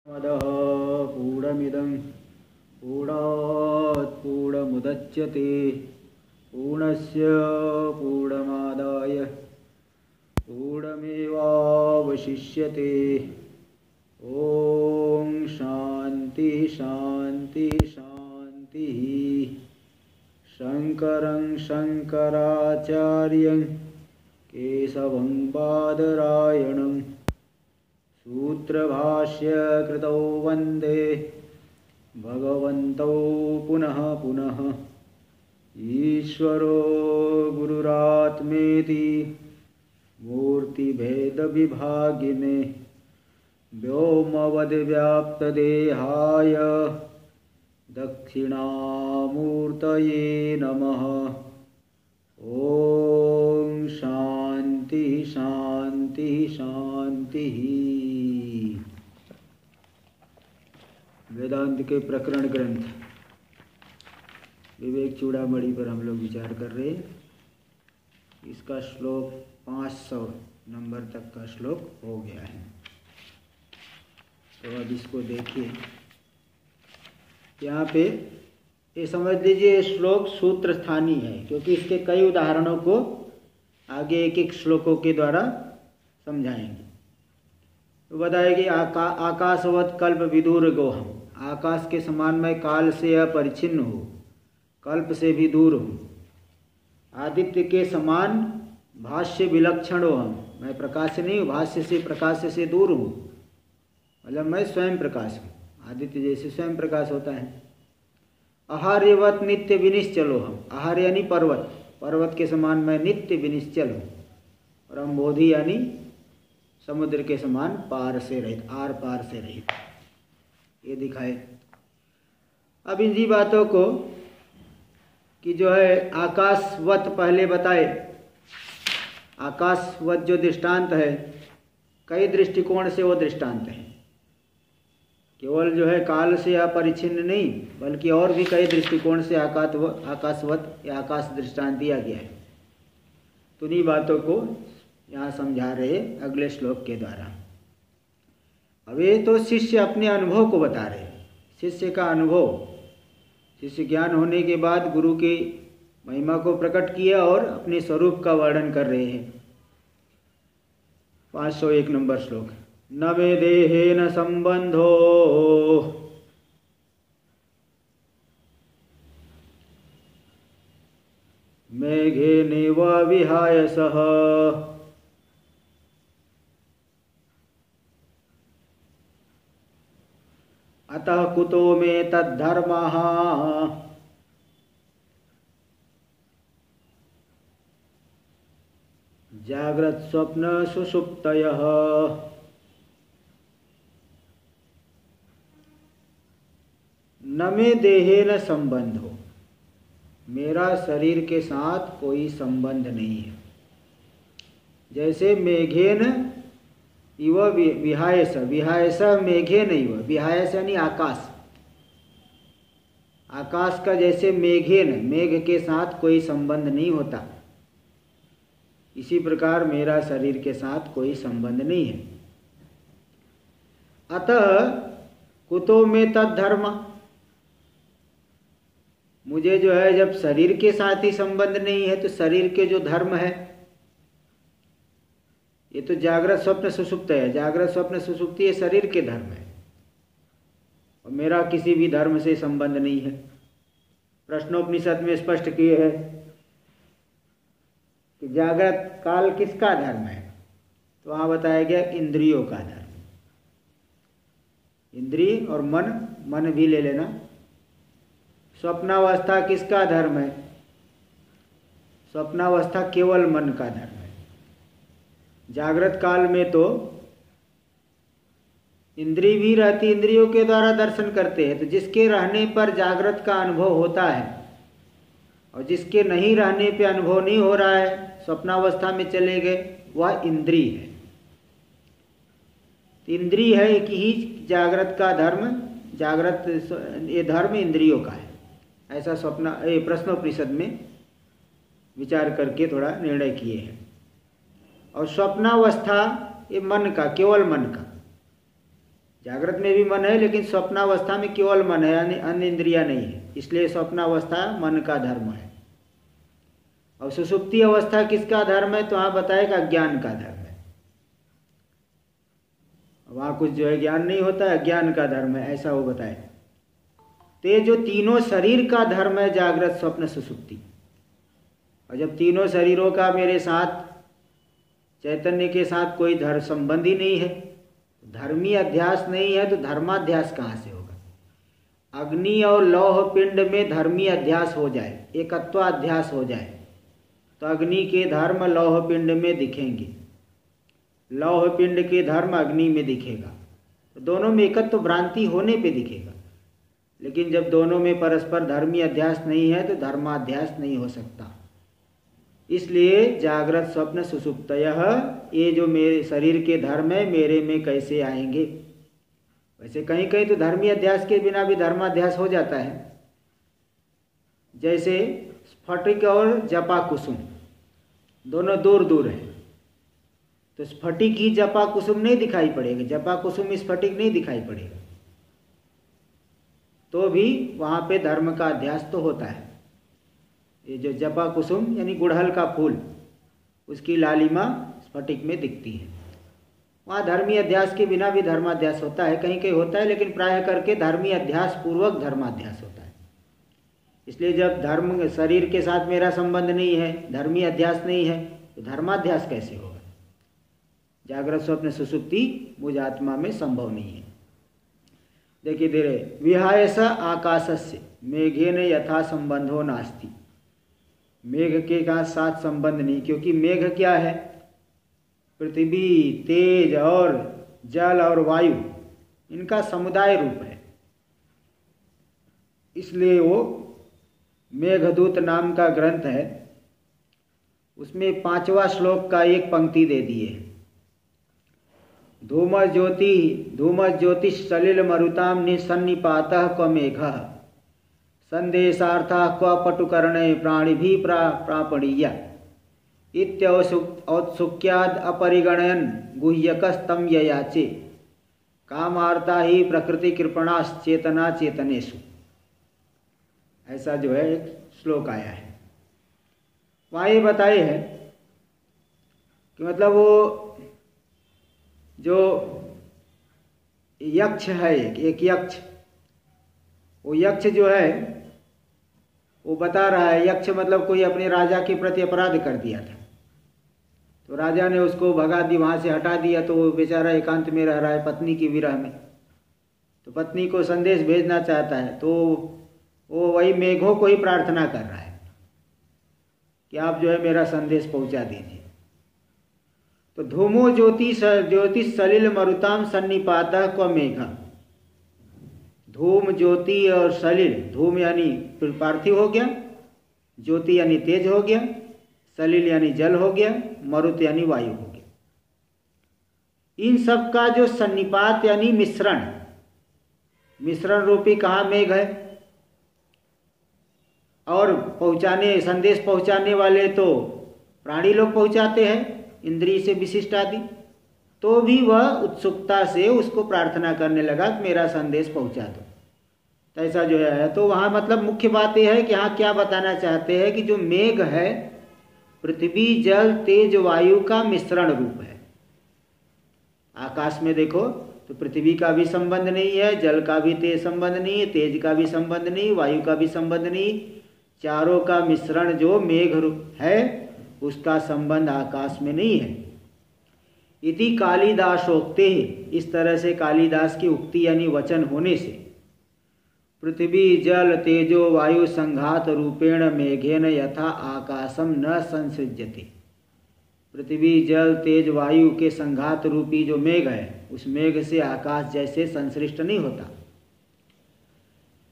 मदः पूर्णमिदं पूर्णात् पूर्णमुदच्यते पूर्णस्य पूर्णमादाय पूर्णमेवावशिष्यते। ॐ शान्ति शान्ति शान्तिः। शङ्करं शङ्कराचार्यं केशवं बादरायणं सूत्रभाष्य कृतौ वन्दे भगवन्तौ पुनः पुनः। ईश्वरो गुरुरात्मेति मूर्तिभेदविभागिने व्योमवद्व्याप्तदेहाय दक्षिणामूर्तये नमः। ॐ शान्ति शान्ति शान्तिः। वेदांत के प्रकरण ग्रंथ विवेक चूड़ामणि पर हम लोग विचार कर रहे हैं। इसका श्लोक 500 नंबर तक का श्लोक हो गया है। तो अब इसको देखिए। यहाँ पे ये समझ लीजिए श्लोक सूत्र स्थानीय है, क्योंकि इसके कई उदाहरणों को आगे एक एक श्लोकों के द्वारा समझाएंगे। तो बताएगी आकाशवत कल्प विदूर गोहम, आकाश के समान मैं काल से अपरिच्छिन्न हूँ, कल्प से भी दूर हूँ। आदित्य के समान भाष्य विलक्षण हो हम, मैं प्रकाश नहीं हूँ, भाष्य से प्रकाश से दूर हूँ, मतलब मैं स्वयं प्रकाश हूँ। आदित्य जैसे स्वयं प्रकाश होता है। आहार्यवत नित्य विनिश्चलो हम, आहार्य यानी पर्वत, पर्वत के समान मैं नित्य विनिश्चल हूँ। और अम्बोधि यानी समुद्र के समान पार से रहित, आर पार से रहित, ये दिखाए। अब इन्हीं बातों को कि जो है आकाशवत पहले बताए। आकाशवत जो दृष्टांत है, कई दृष्टिकोण से वो दृष्टांत है। केवल जो है काल से अपरिच्छिन्न नहीं, बल्कि और भी कई दृष्टिकोण से आकाशवत या आकाश दृष्टांत दिया गया है। तो इन्हीं बातों को यहाँ समझा रहे अगले श्लोक के द्वारा। अब ये तो शिष्य अपने अनुभव को बता रहे। शिष्य का अनुभव, शिष्य ज्ञान होने के बाद गुरु की महिमा को प्रकट किया और अपने स्वरूप का वर्णन कर रहे हैं। 501 नंबर श्लोक। न मे देहेन संबंधो मेघेनैव विहाय सः अतः कुतो मे तद्धर्मः जाग्रत् स्वप्न सुषुप्तयः। न मे देहेन संबंधो, मेरा शरीर के साथ कोई संबंध नहीं है। जैसे मेघेन इव विहायस, विहायस मेघेन इव, विहायस यानी आकाश, आकाश का जैसे मेघेन, मेघ के साथ कोई संबंध नहीं होता, इसी प्रकार मेरा शरीर के साथ कोई संबंध नहीं है। अतः कुतो में तद्धर्म, मुझे जो है जब शरीर के साथ ही संबंध नहीं है तो शरीर के जो धर्म है, ये तो जागृत स्वप्न सुषुप्त है। जागृत स्वप्न सुषुप्ति ये शरीर के धर्म है और मेरा किसी भी धर्म से संबंध नहीं है। प्रश्नोपनिषद में स्पष्ट किए है कि जागृत काल किसका धर्म है, तो वहाँ बताया गया इंद्रियों का धर्म। इंद्रिय और मन, मन भी ले लेना। स्वप्नावस्था किसका धर्म है, स्वप्नावस्था केवल मन का धर्म है। जागृत काल में तो इंद्रिय भी रहती, इंद्रियों के द्वारा दर्शन करते हैं, तो जिसके रहने पर जागृत का अनुभव होता है और जिसके नहीं रहने पे अनुभव नहीं हो रहा है, स्वप्नावस्था में चले गए, वह इंद्रिय है। इंद्रिय है एक ही जागृत का धर्म, जागृत ये धर्म इंद्रियों का है। ऐसा प्रश्नोपनिषद में विचार करके थोड़ा निर्णय किए हैं। और स्वप्नावस्था ये मन का, केवल मन का, जागृत में भी मन है, लेकिन स्वप्नावस्था में केवल मन है, यानी अन्य इंद्रिया नहीं है, इसलिए स्वप्नावस्था मन का धर्म है। और सुषुप्ति अवस्था किसका धर्म है? तो वहाँ बताएगा अज्ञान का धर्म है। वहाँ कुछ जो है ज्ञान नहीं होता है, अज्ञान का धर्म है, ऐसा वो बताए। तो ये जो तीनों शरीर का धर्म है, जागृत स्वप्न सुषुप्ति, और जब तीनों शरीरों का मेरे साथ चैतन्य के साथ कोई धर्म संबंध ही नहीं है, धर्मी अध्यास नहीं है, तो धर्माध्यास कहाँ से होगा? अग्नि और लौह पिंड में धर्मी अध्यास हो जाए, एकत्वाध्यास हो जाए, तो अग्नि के धर्म लौह पिंड में दिखेंगे, लौह पिंड के धर्म अग्नि में दिखेगा, तो दोनों में एकत्व भ्रांति होने पे दिखेगा। लेकिन जब दोनों में परस्पर धर्मी अध्यास नहीं है तो धर्माध्यास नहीं हो सकता। इसलिए जागृत स्वप्न सुषुप्तयः, ये जो मेरे शरीर के धर्म है मेरे में कैसे आएंगे? वैसे कहीं कहीं तो धर्मी अध्यास के बिना भी धर्माध्यास हो जाता है, जैसे स्फटिक और जपा कुसुम दोनों दूर दूर हैं, तो स्फटिक ही जपा कुसुम नहीं दिखाई पड़ेगा, जपा कुसुम स्फटिक नहीं दिखाई पड़ेगा, तो भी वहाँ पे धर्म का अध्यास तो होता है। ये जो जपा कुसुम यानी गुड़हल का फूल, उसकी लालिमा स्फटिक में दिखती है, वहाँ धर्मी अध्यास के बिना भी धर्माध्यास होता है, कहीं कहीं होता है, लेकिन प्रायः करके धर्मी अध्यास पूर्वक धर्माध्यास होता है। इसलिए जब धर्म शरीर के साथ मेरा संबंध नहीं है, धर्मी अध्यास नहीं है, तो धर्माध्यास कैसे होगा? जागृत स्वप्न सुषुप्ति मुझ आत्मा में संभव नहीं है। देखिए धीरे, विहायस आकाशस्य मेघेन यथा संबंधो नास्ति, मेघ के साथ संबंध नहीं, क्योंकि मेघ क्या है? पृथ्वी, तेज और जल और वायु, इनका समुदाय रूप है, इसलिए वो मेघदूत नाम का ग्रंथ है, उसमें 5वां श्लोक का एक पंक्ति दे दिए, धूम ज्योति सलिल मरुताम निसन्निपातः क्व मेघः संदेशार्थः क्व पटुकर्णे प्राणिभिः प्रापणीया इत्यौत्सुक्याद् अपरिगणयन् गुह्यकस्तं ययाचे कामार्ता ही प्रकृति कृपणाश्चेतना चेतनेषु। ऐसा जो है एक श्लोक आया है। वहाँ ये बताए है कि मतलब वो जो यक्ष है, एक यक्ष, वो यक्ष जो है वो बता रहा है, यक्ष मतलब कोई अपने राजा के प्रति अपराध कर दिया था, तो राजा ने उसको भगा दी, वहाँ से हटा दिया, तो वो बेचारा एकांत में रह रहा है पत्नी की विरह में, तो पत्नी को संदेश भेजना चाहता है, तो वो वही मेघों को ही प्रार्थना कर रहा है कि आप जो है मेरा संदेश पहुँचा दीजिए। तो धूमो ज्योतिष सलिल मरुताम सन्निपातः क्व मेघ, धूम ज्योति और सलिल, धूम यानी पार्थिव हो गया, ज्योति यानी तेज हो गया, सलिल यानी जल हो गया, मरुत यानी वायु हो गया। इन सब का जो सन्निपात यानी मिश्रण, मिश्रण रूपी कहाँ मेघ है, और पहुँचाने संदेश पहुँचाने वाले तो प्राणी लोग पहुँचाते हैं इंद्रिय से विशिष्ट आदि, तो भी वह उत्सुकता से उसको प्रार्थना करने लगा कि मेरा संदेश पहुंचा दो। तो ऐसा जो है, तो वहाँ मतलब मुख्य बात यह है कि यहाँ क्या बताना चाहते हैं कि जो मेघ है पृथ्वी जल तेज वायु का मिश्रण रूप है। आकाश में देखो तो पृथ्वी का भी संबंध नहीं है, जल का भी संबंध नहीं है, तेज का भी संबंध नहीं, वायु का भी संबंध नहीं, चारों का मिश्रण जो मेघ रूप है उसका संबंध आकाश में नहीं है। इति कालिदासोक्ते, इस तरह से कालिदास की उक्ति यानी वचन होने से, पृथ्वी जल तेजो वायु संघात रूपेण मेघेन यथा आकाशम न संसृज्यते, पृथ्वी जल तेज वायु के संघात रूपी जो मेघ है उस मेघ से आकाश जैसे संश्लिष्ट नहीं होता।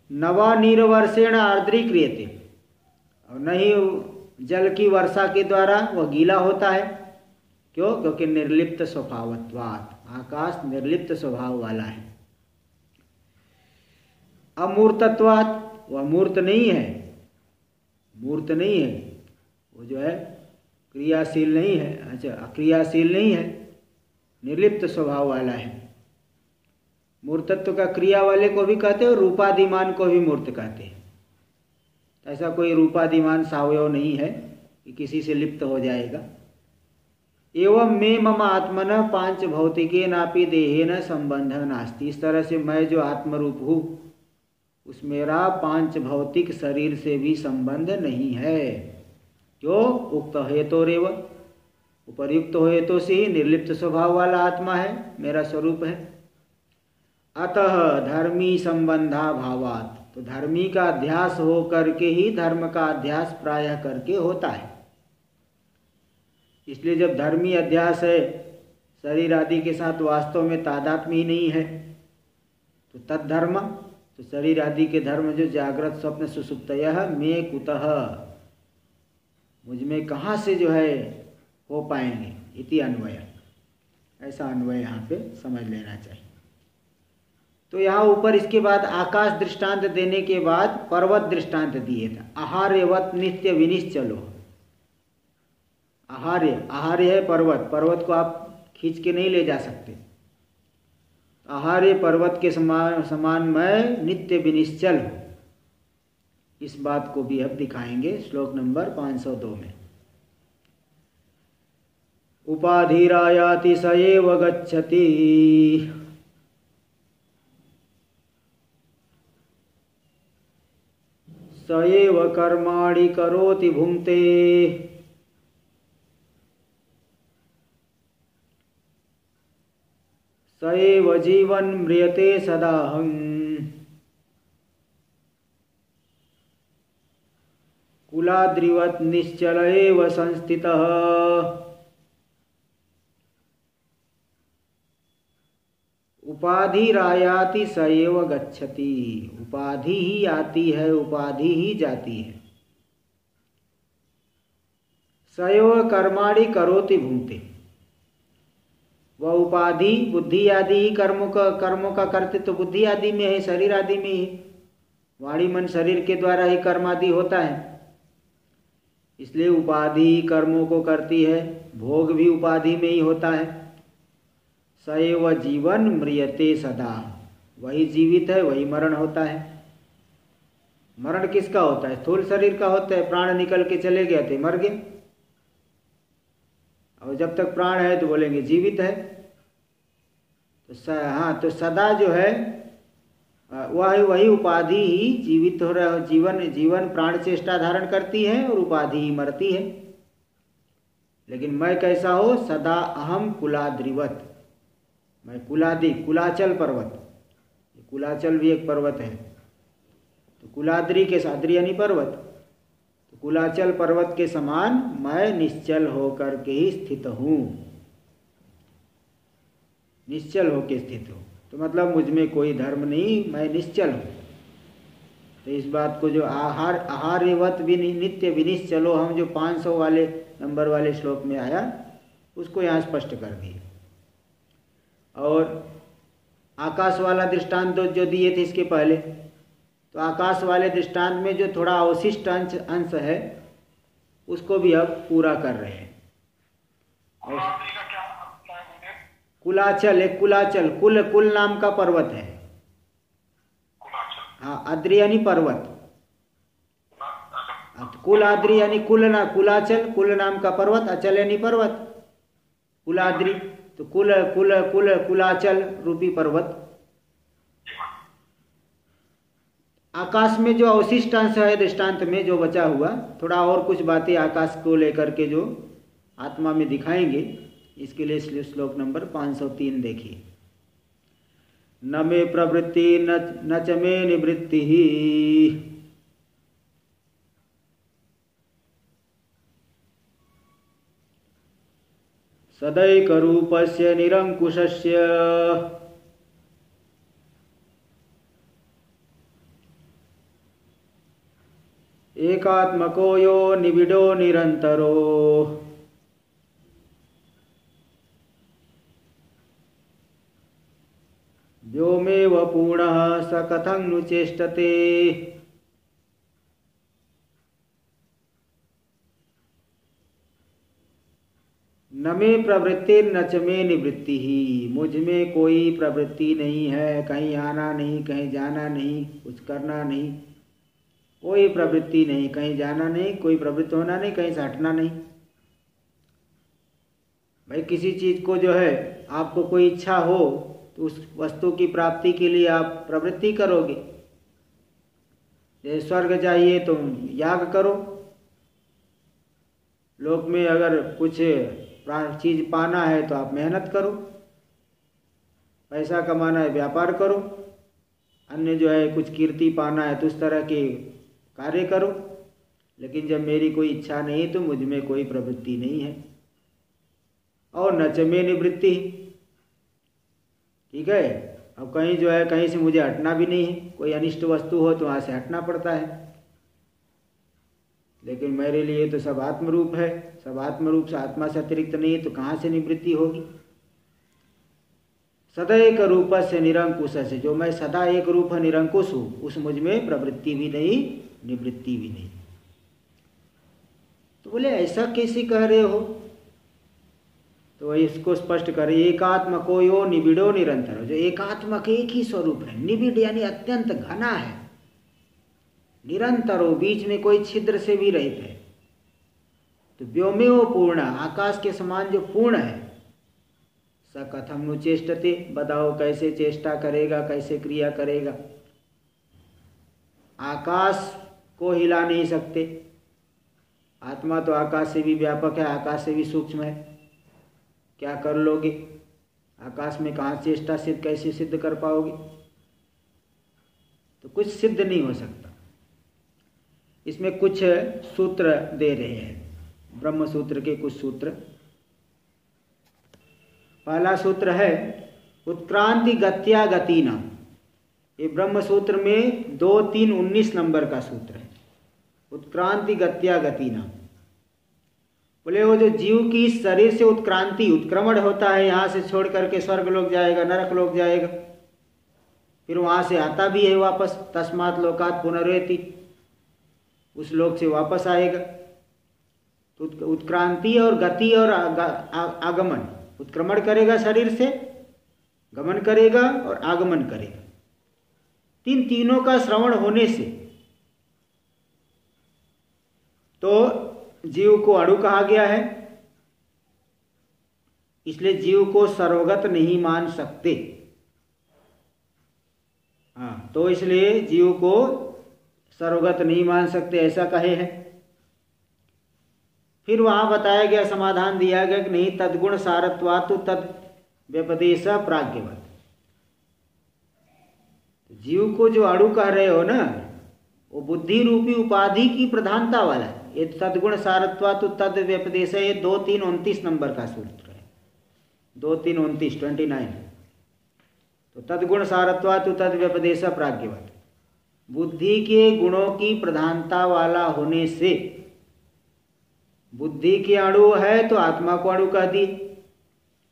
नवा नीरवर्षेण आर्द्रीक्रियते, और नहीं जल की वर्षा के द्वारा वह गीला होता है, क्यों? क्योंकि निर्लिप्त स्वभावत्वात्, आकाश निर्लिप्त स्वभाव वाला है। अमूर्तत्वात्, वह मूर्त नहीं है, मूर्त नहीं है, वो जो है क्रियाशील नहीं है, अच्छा अक्रियाशील नहीं है, निर्लिप्त स्वभाव वाला है। मूर्तत्व का क्रिया वाले को भी कहते हैं और रूपादिमान को भी मूर्त कहते हैं। ऐसा कोई रूपादिमान सावयव नहीं है कि किसी से लिप्त हो जाएगा। एवं में मम आत्मन पांच भौतिके नापि देहेन संबंध नास्ति। इस तरह से मैं जो आत्मरूप हूँ उस मेरा पांच भौतिक शरीर से भी संबंध नहीं है। क्यों? उक्त हेतोरेव, उपर्युक्त हेतु से ही निर्लिप्त स्वभाव वाला आत्मा है, मेरा स्वरूप है। अतः धर्मी संबंधा भावात, तो धर्मी का अध्यास हो करके ही धर्म का अध्यास प्रायः करके होता है। इसलिए जब धर्मी अध्यास है, शरीर आदि के साथ वास्तव में तादात्म्य ही नहीं है, तो तद्धर्म, तो शरीर आदि के धर्म जो जागृत स्वप्न सुषुप्तयः में कुतः, मुझ में कहाँ से जो है हो पाएंगे। इति अन्वय, ऐसा अन्वय यहाँ पे समझ लेना चाहिए। तो यहाँ ऊपर इसके बाद आकाश दृष्टांत देने के बाद पर्वत दृष्टांत दिए था। आहार्यवत नित्य विनिश्चलो। आहार्य, आहार्य है पर्वत, पर्वत को आप खींच के नहीं ले जा सकते। आहार्य पर्वत के समान मैं नित्य विनिश्चल हूँ। इस बात को भी अब दिखाएंगे श्लोक नंबर 502 में। उपाधिरायाति स एव गच्छति, स एव कर्माणि करोति भुङ्क्ते, स एव जीवन् म्रियते सदाहं। कुलाद्रिवत् निश्चल एव संस्थितः, उपाधिरायाति स एव गच्छति। उपाधि ही आती है, उपाधि ही जाती है। स एव कर्माणि करोति भुङ्क्ते, वह उपाधि बुद्धि आदि ही कर्मों का कर्तृत्व बुद्धि आदि में है, शरीर आदि में ही। वाणी मन शरीर के द्वारा ही कर्म आदि होता है, इसलिए उपाधि कर्मों को करती है, भोग भी उपाधि में ही होता है। सएव जीवन म्रियते सदा, वही जीवित है, वही मरण होता है। मरण किसका होता है? स्थूल शरीर का होता है। प्राण निकल के चले गए थे, मर गए, और जब तक प्राण है तो बोलेंगे जीवित है। तो हाँ, तो सदा जो है वही उपाधि ही जीवित हो रहा है। जीवन प्राण चेष्टा धारण करती है और उपाधि ही मरती है। लेकिन मैं कैसा हो? सदा अहम कुलाद्रिवत, मैं कुलादि, कुलाचल पर्वत, कुलाचल भी एक पर्वत है, तो कुलाद्रि के साद्रि यानी पर्वत, तो कुलाचल पर्वत के समान मैं निश्चल होकर के ही स्थित हूँ। निश्चल होकर स्थित हूँ तो मतलब मुझ में कोई धर्म नहीं, मैं निश्चल हूँ। तो इस बात को जो आहार्यवत नित्य विनिश्चलो, हम जो 500 वाले नंबर वाले श्लोक में आया उसको यहाँ स्पष्ट कर दिए। और आकाश वाला दृष्टांत जो दिए थे इसके पहले, तो आकाश वाले दृष्टांत में जो थोड़ा अवशिष्ट अंश है उसको भी अब पूरा कर रहे हैं। और कुलाचल, एक कुलाचल, कुल नाम का पर्वत है। हाँ, आद्रि यानी पर्वत, कुल आद्रि यानी कुलाचल, कुल नाम का पर्वत, अचल यानी पर्वत, कुलाद्रि, तो कुलाचल रूपी पर्वत। आकाश में जो अवशिष्ट अंश है दृष्टांत में जो बचा हुआ, थोड़ा और कुछ बातें आकाश को लेकर के जो आत्मा में दिखाएंगे, इसके लिए श्लोक नंबर 503 देखिए। न मे प्रवृत्ति न च मे निवृत्ति, सदैकरूपस्य निरंकुशस्य, एकात्मको यो निबिडो निरंतरो, व्योमेव पूर्णः स कथं नु चेष्टते। न में प्रवृत्ति न च में निवृत्ति ही, मुझ में कोई प्रवृत्ति नहीं है, कहीं आना नहीं, कहीं जाना नहीं, कुछ करना नहीं, कोई प्रवृत्ति नहीं, कहीं जाना नहीं, कोई प्रवृत्त होना नहीं, कहीं से हटना नहीं। भाई किसी चीज़ को जो है आपको कोई इच्छा हो तो उस वस्तु की प्राप्ति के लिए आप प्रवृत्ति करोगे। जैसे स्वर्ग चाहिए तो याग करो, लोक में अगर कुछ चीज़ पाना है तो आप मेहनत करो, पैसा कमाना है व्यापार करो, अन्य जो है कुछ कीर्ति पाना है तो उस तरह के कार्य करो। लेकिन जब मेरी कोई इच्छा नहीं तो मुझ में कोई प्रवृत्ति नहीं है। और न च में निवृत्ति, ठीक है। अब कहीं जो है कहीं से मुझे हटना भी नहीं है, कोई अनिष्ट वस्तु हो तो वहाँ से हटना पड़ता है, लेकिन मेरे लिए तो सब आत्मरूप है, सब आत्मरूप से आत्मा से अतिरिक्त नहीं है, तो कहाँ से निवृत्ति होगी। सदा एक रूप से निरंकुश से, जो मैं सदा एक रूप निरंकुश हूँ उस मुझ में प्रवृत्ति भी नहीं, निवृत्ति भी नहीं। तो बोले ऐसा कैसे कह रहे हो, तो इसको स्पष्ट करें। एकात्म को यो निबिड़ो निरंतर, जो एकात्मक एक ही स्वरूप है, निबिड़ यानी अत्यंत घना है, निरंतर हो, बीच में कोई छिद्र से भी रहित है। तो व्योमेव पूर्ण, आकाश के समान जो पूर्ण है, स कथम नु चेष्टते, बताओ कैसे चेष्टा करेगा, कैसे क्रिया करेगा। आकाश को हिला नहीं सकते, आत्मा तो आकाश से भी व्यापक है, आकाश से भी सूक्ष्म है, क्या कर लोगे। आकाश में कहाँ चेष्टा सिद्ध, कैसे सिद्ध कर पाओगे। तो कुछ सिद्ध नहीं हो सकता। इसमें कुछ सूत्र दे रहे हैं, ब्रह्म सूत्र के कुछ सूत्र। पहला सूत्र है उत्क्रांति गत्या गतिना, ये ब्रह्म सूत्र में 2-3-19 नंबर का सूत्र है। उत्क्रांति गत्या गतिना, बोले वो जो जीव की शरीर से उत्क्रांति, उत्क्रमण होता है, यहाँ से छोड़ करके स्वर्ग लोक जाएगा, नरक लोक जाएगा, फिर वहाँ से आता भी है वापस, तस्मात् लोकात् पुनरेति, उस लोक से वापस आएगा। तो उत्क्रांति और गति और आगमन, उत्क्रमण करेगा शरीर से, गमन करेगा और आगमन करेगा। तीनों का श्रवण होने से तो जीव को अणु कहा गया है, इसलिए जीव को सर्वगत नहीं मान सकते। हाँ, तो इसलिए जीव को सर्वगत नहीं मान सकते, ऐसा कहे हैं। फिर वहां बताया गया, समाधान दिया गया कि नहीं, तद्गुण सारत्वातु तद व्यपदेश प्राज्ञवत। जीव को जो अणु कह रहे हो ना, वो बुद्धि रूपी उपाधि की प्रधानता वाला है। ये तद्गुण सारत्वातु तद व्यपदेश, ये 2-3-29 नंबर का सूत्र है, 2-3-29 तो तद्गुण सारत्वातु तद व्यपदेश प्राज्ञवत, बुद्धि के गुणों की प्रधानता वाला होने से, बुद्धि के अणु है तो आत्मा को अणु कह दी,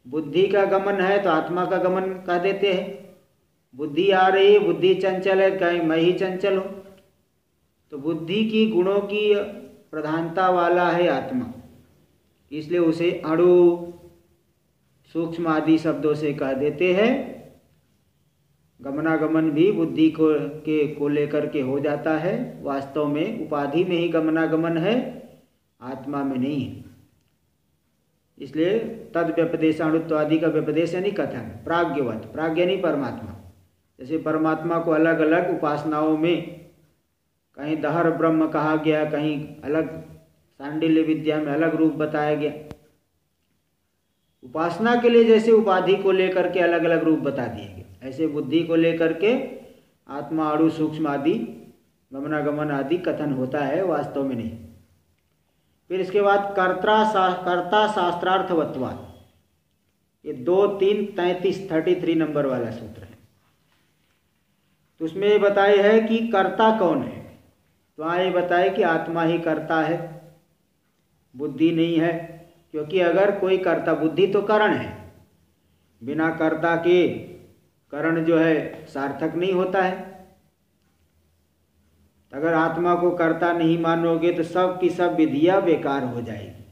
बुद्धि का गमन है तो आत्मा का गमन कह देते हैं। बुद्धि आ रही है, बुद्धि चंचल है, कहीं मैं ही चंचल हूँ, तो बुद्धि की गुणों की प्रधानता वाला है आत्मा, इसलिए उसे अणु सूक्ष्म आदि शब्दों से कह देते हैं। गमनागमन भी बुद्धि को लेकर के हो जाता है, वास्तव में उपाधि में ही गमनागमन है, आत्मा में नहीं है। इसलिए तद व्यपदेश, अणुत्व आदि का व्यपदेश यानी कथन, प्राज्ञवत, प्राज्ञ यानी परमात्मा। जैसे परमात्मा को अलग अलग उपासनाओं में कहीं दहर ब्रह्म कहा गया, कहीं अलग सांडिल्य विद्या में अलग रूप बताया गया। उपासना के लिए जैसे उपाधि को लेकर के अलग अलग रूप बता दिए गए, ऐसे बुद्धि को लेकर के आत्मा, अणु, सूक्ष्म आदि, गमनागमन आदि कथन होता है, वास्तव में नहीं। फिर इसके बाद कर्ता शास्त्रार्थवत्वात्, ये 2-3-33 नंबर वाला सूत्र है। तो उसमें ये बताए है कि कर्ता कौन है। तो वहाँ ये बताए कि आत्मा ही कर्ता है, बुद्धि नहीं है, क्योंकि अगर कोई कर्ता, बुद्धि तो कारण है, बिना कर्ता के करण जो है सार्थक नहीं होता है। अगर आत्मा को कर्ता नहीं मानोगे तो सब की सब विधियां बेकार हो जाएगी,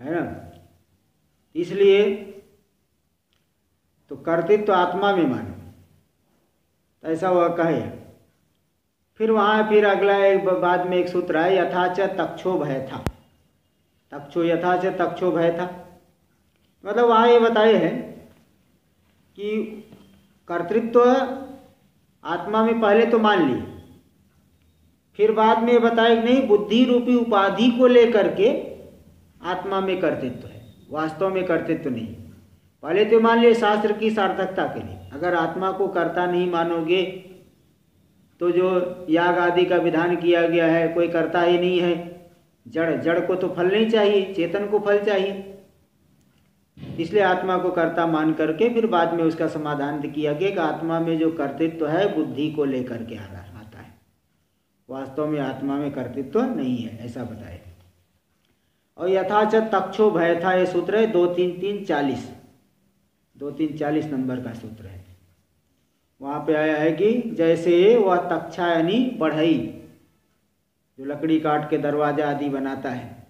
है ना। इसलिए तो कर्तृत्व तो आत्मा में मानो, तो ऐसा वह कहे। फिर वहाँ फिर अगला एक बाद में एक सूत्र है, यथाच तक्षो भय था, तक्षो यथाच तक्षो भय था। मतलब वहाँ ये बताए हैं कि कर्तृत्व आत्मा में पहले तो मान ली, फिर बाद में बताए कि नहीं, बुद्धि रूपी उपाधि को लेकर के आत्मा में कर्तृत्व है, वास्तव में कर्तृत्व नहीं। पहले तो मान लिए शास्त्र की सार्थकता के लिए। अगर आत्मा को कर्ता नहीं मानोगे तो जो याग आदि का विधान किया गया है, कोई कर्ता ही नहीं है। जड़ को तो फल नहीं चाहिए, चेतन को फल चाहिए। इसलिए आत्मा को कर्ता मान करके फिर बाद में उसका समाधान किया गया कि आत्मा में जो कर्तृत्व है बुद्धि को लेकर के आता है, वास्तव में आत्मा में कर्तृत्व नहीं है, ऐसा बताया। और यथाच तक्षो भय था, ये सूत्र है 2-3-40 नंबर का सूत्र है। वहाँ पे आया है कि जैसे वह तक्षा यानी बढ़ई, जो लकड़ी काट के दरवाजा आदि बनाता है,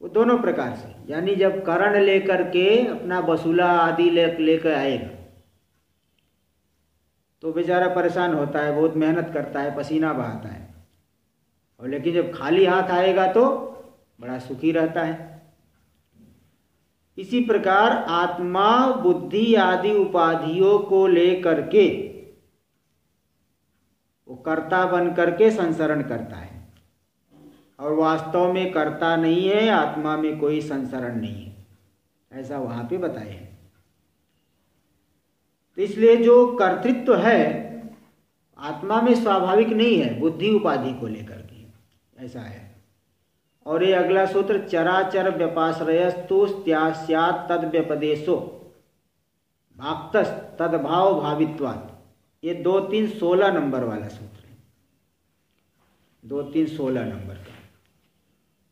वो दोनों प्रकार से, यानी जब करण लेकर के अपना बसूला आदि लेकर आएगा तो बेचारा परेशान होता है, बहुत मेहनत करता है, पसीना बहाता है। और लेकिन जब खाली हाथ आएगा तो बड़ा सुखी रहता है। इसी प्रकार आत्मा बुद्धि आदि उपाधियों को लेकर के वो कर्ता बन करके संसरण करता है, और वास्तव में कर्ता नहीं है, आत्मा में कोई संसरण नहीं है, ऐसा वहां पे बताया है। तो इसलिए जो कर्तृत्व है आत्मा में स्वाभाविक नहीं है, बुद्धि उपाधि को लेकर के, ऐसा है। और ये अगला सूत्र, चराचर व्यपाश्रयस्तु स्यात् तद व्यपदेशो भाक्तस् तद्भाव भावित्वात्, ये 2-3-16 नंबर वाला सूत्र है, 2-3-16 नंबर का।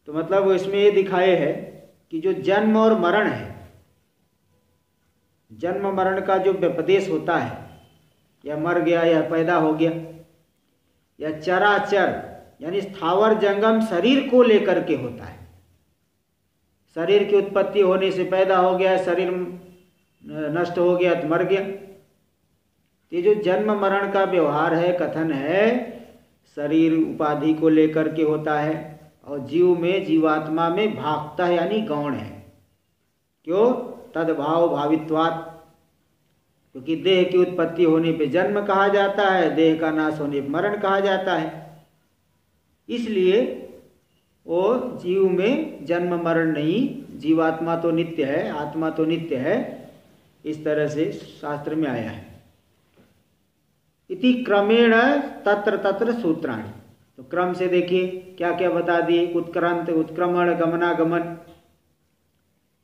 तो मतलब इसमें ये दिखाए है कि जो जन्म और मरण है, जन्म मरण का जो व्यपदेश होता है, या मर गया या पैदा हो गया, या चराचर यानी स्थावर जंगम शरीर को लेकर के होता है। शरीर की उत्पत्ति होने से पैदा हो गया, शरीर नष्ट हो गया तो मर गया। ये जो जन्म मरण का व्यवहार है, कथन है, शरीर उपाधि को लेकर के होता है, और जीव में, जीवात्मा में भागता है यानी गौण है। क्यों? तद्भाव भावित्वात्, क्योंकि देह की उत्पत्ति होने पे जन्म कहा जाता है, देह का नाश होने पे मरण कहा जाता है। इसलिए वो जीव में जन्म मरण नहीं, जीवात्मा तो नित्य है, आत्मा तो नित्य है, इस तरह से शास्त्र में आया है। इति क्रमेण तत्र तत्र सूत्राणि, तो क्रम से देखिए क्या क्या बता दिए। उत्क्रांत, उत्क्रमण, गमनागमन,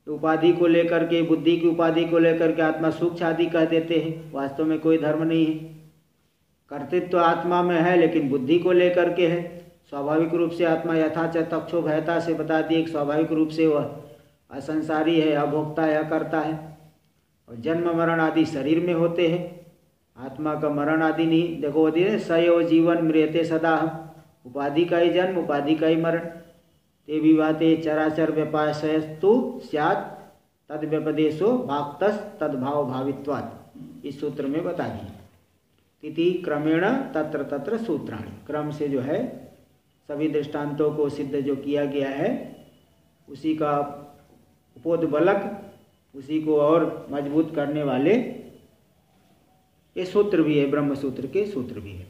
उपाधि को लेकर के, बुद्धि की उपाधि को लेकर के आत्मा सूक्ष्म आदि कह देते हैं, वास्तव में कोई धर्म नहीं है। कर्तृत्व तो आत्मा में है लेकिन बुद्धि को लेकर के है। स्वाभाविक रूप से आत्मा यथाच तक्षो भयता से बता दिए, स्वाभाविक रूप से वह असंसारी है, अभोक्ता है, अकर्ता है। और जन्म मरण आदि शरीर में होते हैं, आत्मा का मरण आदि नहीं। देखो सयो जीवन मृत्यते सदा, उपाधि का ही जन्म, उपाधि का ही मरण। ते विवाते चराचर व्यपाश्रयस्तु स्यात् तद व्यपदेशो भाक्तस् तद्भाव भावित्वात्, इस सूत्र में बता दिए। इति क्रमेण तत्र तत्र सूत्राणि, क्रम से जो है सभी दृष्टांतों को सिद्ध जो किया गया है, उसी का उपोद्बलक, उसी को और मजबूत करने वाले ये सूत्र भी है, ब्रह्म सूत्र के सूत्र भी है।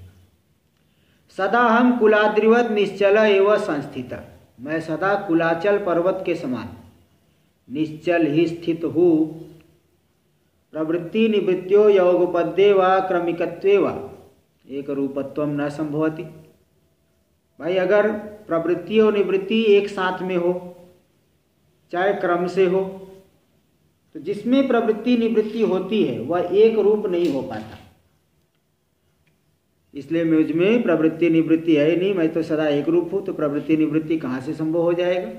सदा हम कुलाद्रिवत निश्चल एवं संस्थित, मैं सदा कुलाचल पर्वत के समान निश्चल ही स्थित हूँ। प्रवृत्ति निवृत्तियों योगपद्ये व क्रमिकत्वे व एक रूपत्व न संभवति। भाई अगर प्रवृत्ति और निवृत्ति एक साथ में हो, चाहे क्रम से हो, तो जिसमें प्रवृत्ति निवृत्ति होती है वह एक रूप नहीं हो पाता। इसलिए मुझ में प्रवृत्ति निवृत्ति है ही नहीं, मैं तो सदा एक रूप हूं, तो प्रवृत्ति निवृत्ति कहाँ से संभव हो जाएगा?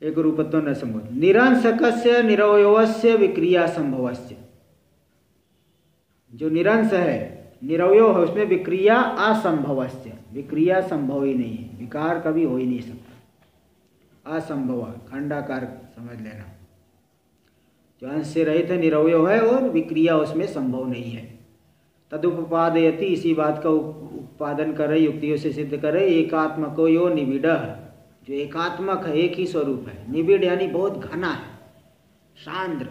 एक रूपत्व न संभव। निरंशकस्य निरवयवस्य विक्रिया संभवस्य, जो निरंश है, निरवयव है, उसमें विक्रिया असंभवस्य, विक्रिया संभव ही नहीं है, विकार कभी हो ही नहीं सकता। असंभव, खंडाकार समझ लेना। जो अंश से रहित है, निरवयव है और विक्रिया उसमें संभव नहीं है। तदुपपादयति, इसी बात का उत्पादन करे, युक्तियों से सिद्ध करे। एकात्मको यो निबिड़, जो एकात्मक है, एक ही स्वरूप है। निबिड़ यानी बहुत घना है, सांद्र,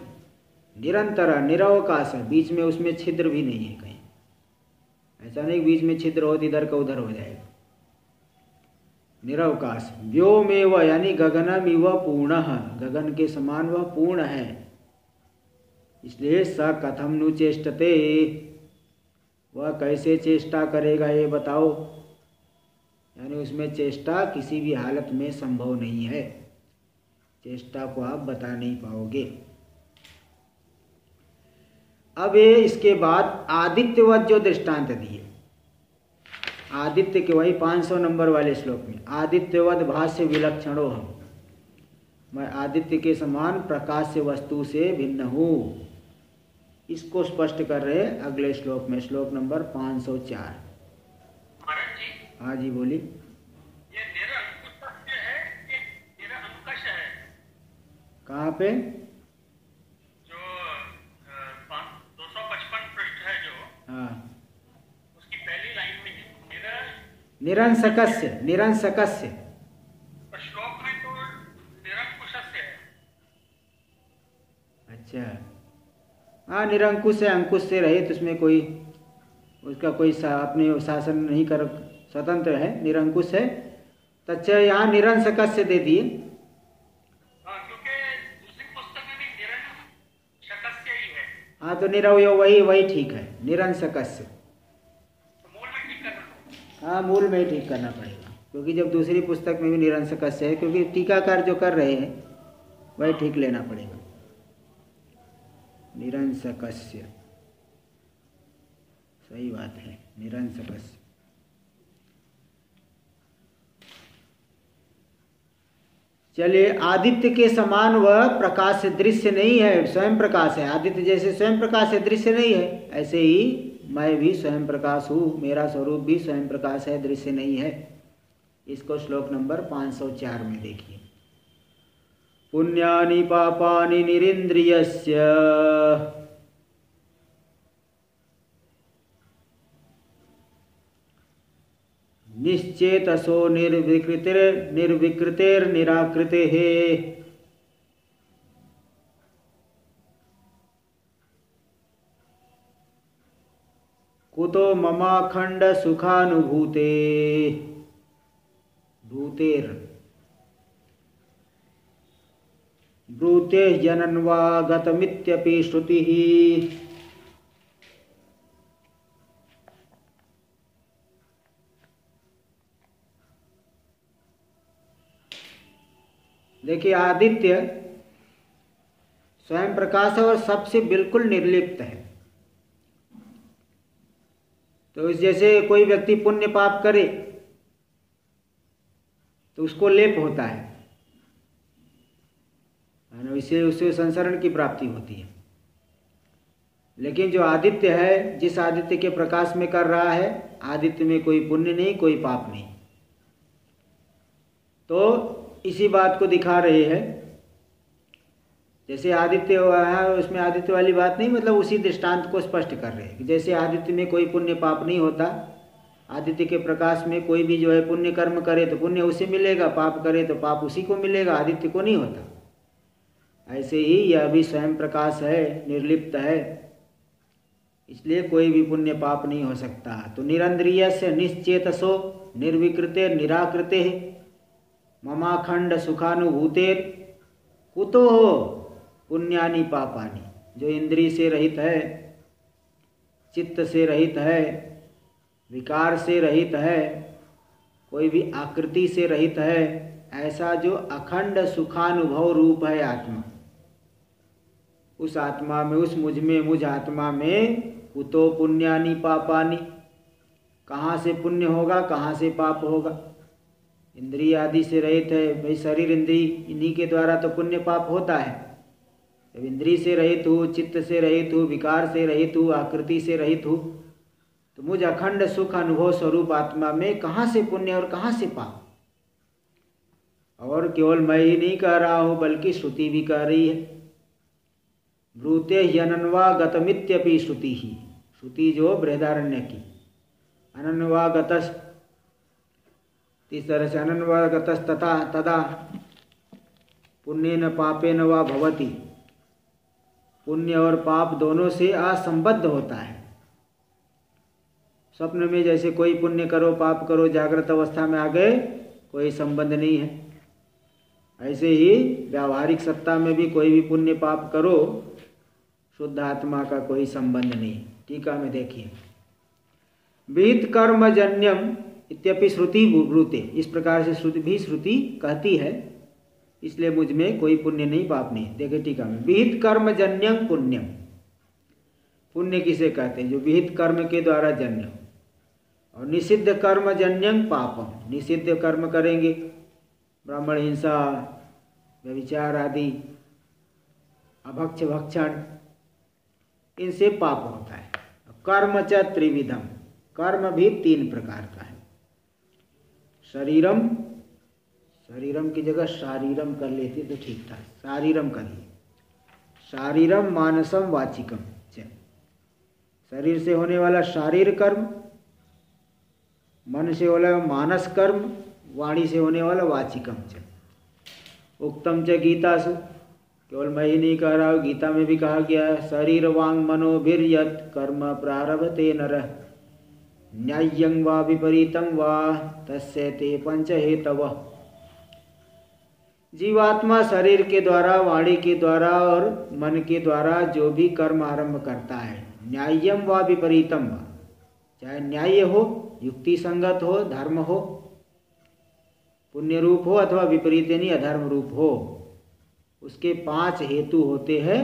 निरंतर, निरवकाश है, बीच में उसमें छिद्र भी नहीं है कहीं। ऐसा नहीं बीच में छिद्र हो इधर का उधर हो जाएगा। निरवकाश। व्योमेव यानी गगनमिव पूर्णः, गगन के समान वह पूर्ण है। इसलिए स कथम नु चेष्टते, वह कैसे चेष्टा करेगा ये बताओ। यानी उसमें चेष्टा किसी भी हालत में संभव नहीं है, चेष्टा को आप बता नहीं पाओगे। अब ये इसके बाद आदित्यवत जो दृष्टांत दिए, आदित्य के वही 500 नंबर वाले श्लोक में, आदित्यवत भाष्य विलक्षणो हम, मैं आदित्य के समान प्रकाश से वस्तु से भिन्न हूँ। इसको स्पष्ट कर रहे अगले श्लोक में, श्लोक नंबर 504। हाँ जी बोलिए। ये निरंकुश है कि निरंकुश है? कहाँ पे? जो 255 पृष्ठ है जो, हाँ, उसकी पहली लाइन में निरंसकस्य, निरंसकस्य। श्लोक में तो निरंकुश है। अच्छा, हाँ, निरंकुश है, अंकुश से रहित, उसमें कोई उसका कोई अपने शासन नहीं कर, स्वतंत्र है, निरंकुश है। तो अच्छा, यहाँ निरंसकस्य दे दिए। क्योंकि दूसरी पुस्तक में भी निरंशकस्य ही है। हाँ, तो निरवयव वही ठीक है, निरंसकस्य। तो मूल में ठीक करना। हाँ, मूल में ही ठीक करना पड़ेगा, क्योंकि जब दूसरी पुस्तक में भी निरंसकस्य है, क्योंकि टीकाकार जो कर रहे हैं वही ठीक लेना पड़ेगा, निरंसकस्य। सही बात है, निरंसकस्य। चलिए, आदित्य के समान वह प्रकाश दृश्य नहीं है, स्वयं प्रकाश है। आदित्य जैसे स्वयं प्रकाश है, दृश्य नहीं है, ऐसे ही मैं भी स्वयं प्रकाश हूँ, मेरा स्वरूप भी स्वयं प्रकाश है, दृश्य नहीं है। इसको श्लोक नंबर 504 में देखिए। पुण्यानि पापानि निरिंद्रियस्य, निश्चेतसो निर्विकृतेर्निराकृतेः, कुतो ममाखंड सुखानुभूते, भूतेर ब्रूते जनन्वागतमित्यपि श्रुतिः। देखिए, आदित्य स्वयं प्रकाश है और सबसे बिल्कुल निर्लिप्त है। तो जैसे कोई व्यक्ति पुण्य पाप करे तो उसको लेप होता है, इससे उससे संसरण की प्राप्ति होती है। लेकिन जो आदित्य है, जिस आदित्य के प्रकाश में कर रहा है, आदित्य में कोई पुण्य नहीं, कोई पाप नहीं। तो इसी बात को दिखा रहे हैं। जैसे आदित्य है, उसमें आदित्य वाली बात नहीं, मतलब उसी दृष्टांत को स्पष्ट कर रहे हैं कि जैसे आदित्य में कोई पुण्य पाप नहीं होता, आदित्य के प्रकाश में कोई भी जो है पुण्य कर्म करे तो पुण्य उसे मिलेगा, पाप करे तो पाप उसी को मिलेगा, आदित्य को नहीं होता। ऐसे ही यह भी स्वयं प्रकाश है, निर्लिप्त है, इसलिए कोई भी पुण्य पाप नहीं हो सकता। तो निरंद्रियस्य निश्चेतसो निर्विकृते निराकृते ममाखंड सुखानुभूतेर कुतो पुण्यानि पापानि, जो इंद्रिय से रहित है, चित्त से रहित है, विकार से रहित है, कोई भी आकृति से रहित है, ऐसा जो अखंड सुखानुभव रूप है आत्मा, उस आत्मा में, उस मुझ में, मुझ आत्मा में कुतो पुण्यानि पापानि, कहाँ से पुण्य होगा, कहाँ से पाप होगा। इंद्रिय आदि से रहित है, भाई शरीर इंद्रिय, इन्हीं के द्वारा तो पुण्य पाप होता है। जब इंद्रिय से रहित हूँ, चित्त से रहित हूँ, विकार से रहित हूँ, आकृति से रहित हूँ, तो मुझ अखंड सुख अनुभव स्वरूप आत्मा में कहाँ से पुण्य और कहाँ से पाप। और केवल मैं ही नहीं कह रहा हूँ बल्कि श्रुति भी कह रही है। ब्रूते ह्यनन्वागतमित्यपि श्रुति ही, श्रुति जो बृहदारण्य की अनन्वागतस्, इस तरह से अनन्वागतस् तथा तदा पुण्येन पापेन वा भवति, पुण्य और पाप दोनों से असंबद्ध होता है। स्वप्न में जैसे कोई पुण्य करो पाप करो, जागृत अवस्था में आ गए कोई संबंध नहीं है, ऐसे ही व्यावहारिक सत्ता में भी कोई भी पुण्य पाप करो शुद्ध आत्मा का कोई संबंध नहीं। टीका में देखिए, विहित कर्मजन्यम इत्यपि श्रुति ब्रूते, इस प्रकार से श्रुति कहती है, इसलिए मुझ में कोई पुण्य नहीं पाप नहीं। देखिए टीका में, विहित कर्मजन्यम पुण्यम, पुण्य किसे कहते हैं? जो विहित कर्म के द्वारा जन्य हो। और निषिद्ध कर्मजन्यम पापम, निषिद्ध कर्म करेंगे, ब्राह्मण हिंसा, व्यभिचार आदि, अभक्ष भक्षण, इनसे पाप होता है। कर्म च त्रिविधम, कर्म भी 3 प्रकार का है। शरीरम, शरीरम की जगह शारीरम कर लेते तो ठीक था, शारीरम करिए, शारीरम मानसम वाचिकम, शरीर से होने वाला शारीर कर्म, मन से होने वाला मानस कर्म, वाणी से होने वाला वाचिकम च। उक्तम च गीतासु, केवल मैं ही नहीं कह रहा हूँ, गीता में भी कहा गया है, शरीर वांग मनोभिर्यत् कर्म प्रारभते नरः न्याय्यं वा विपरीतं वा तस्य ते पंच हेतवः। जीवात्मा शरीर के द्वारा, वाणी के द्वारा और मन के द्वारा जो भी कर्म आरंभ करता है, न्याय्यम वा विपरीतम वा, चाहे न्याय हो, युक्ति संगत हो, धर्म हो, पुण्य रूप हो अथवा विपरीत यानी अधर्म रूप हो, उसके 5 हेतु होते हैं।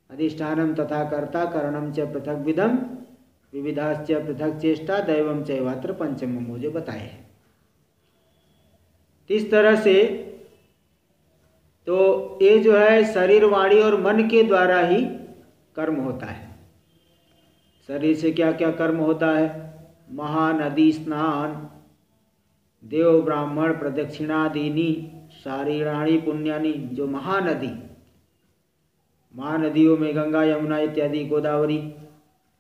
अधिष्ठानम तथा कर्ता, करणम च पृथक विधम, विविधाश्च पृथक चेष्टा, दैवम चैवात्र पंचमम, मुझे बताए हैं। इस तरह से तो ये जो है शरीर, वाणी और मन के द्वारा ही कर्म होता है। शरीर से क्या क्या कर्म होता है? महानदी स्नान, देव ब्राह्मण प्रदक्षिणादीनी, शारीराणी पुण्यानी। जो महानदी, महानदियों में गंगा यमुना इत्यादि, गोदावरी,